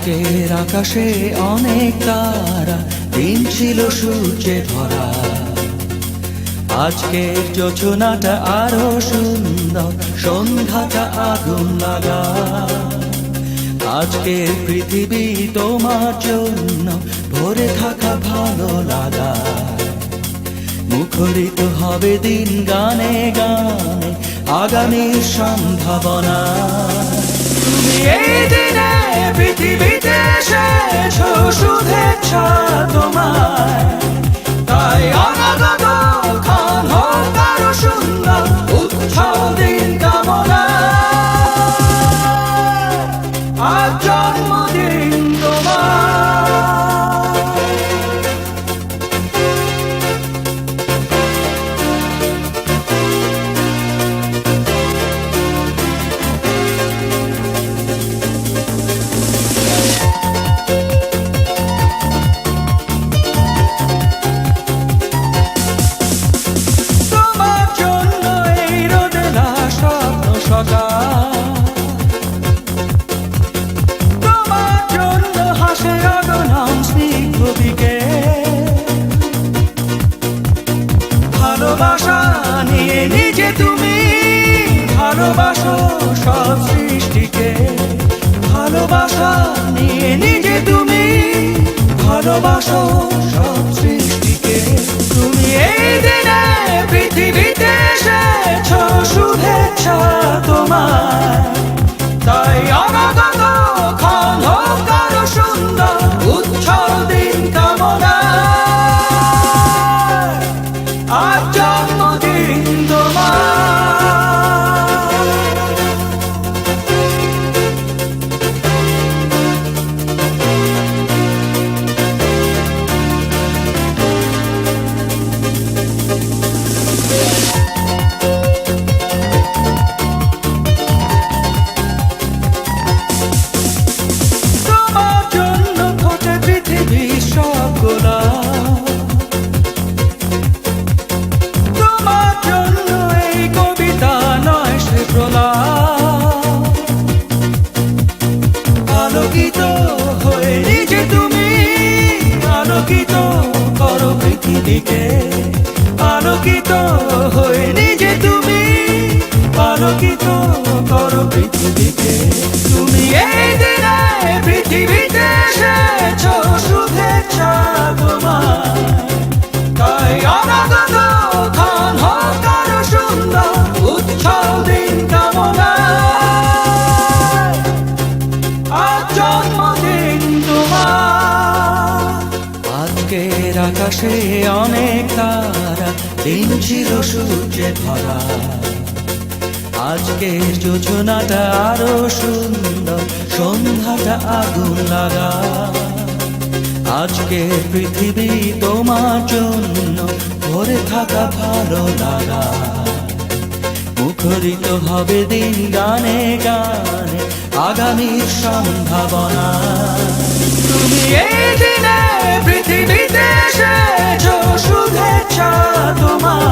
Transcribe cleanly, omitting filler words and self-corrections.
আজকের আকাশে অনেক তারা, দিন ছিল সূর্যে ভরা। আজকের যোজনাটা আরো সুন্দর, সন্ধ্যাটা আগুন লাগা। আজকের পৃথিবী তোমার জন্য ভরে থাকা ভালো লাগা। মুখরিত হবে দিন গানে গানে, আগামীর সম্ভাবনা। তুমি এই দিনে পৃথিবীতে এসেছো, শুভেচ্ছা তোমায়। তাই অনাগত ক্ষণ হোক আরো সুন্দর, উৎসব দিন কামনা। আজ জন্মদিন তোমার। তোমার জন্য হাসে অগণন স্নিগ্ধ বিকেল। ভালোবাসা নিয়ে নিজে তুমি ভালোবাসো সব সৃষ্টিকে। ভালোবাসা নিয়ে নিজে তুমি ভালোবাসো সব সৃষ্টিকে। তুমি এই দিনে পৃথিবীতে এসেছো, শুভেচ্ছা তোমার। তাই অনাগত ক্ষণ হোক আরো সুন্দর, উৎসব দিন কামনা। আজ জন্মদিন তোমার। তোমার জন্য এই কবিতা নয় সে প্রলাপ। আলোকিত হয়ে নিজে তুমি আলোকিত করো পৃথিবীকে। আলোকিত হয়ে নিজে তুমি আলোকিত করো পৃথিবীকে। তুমি এই দিনে পৃথিবীতে এসেছো, শুভেচ্ছা তোমার। তাই অনাগত ক্ষণ হোক আরো সুন্দর, উৎসব দিন কামনা। আজ জন্মদিন তোমার। আজকের আকাশে অনেক তারা, দিন ছিল সূর্যে ভরা। আজকের যোজনাটা আরো সুন্দর, সন্ধ্যাটা আগুন লাগা। আজকের পৃথিবী তোমার জন্য ভরে থাকা ভালো লাগা। মুখরিত হবে দিন গানে গানে, আগামীর সম্ভাবনা। তুমি এই দিনে পৃথিবীতে এসেছো, শুভেচ্ছা তোমার।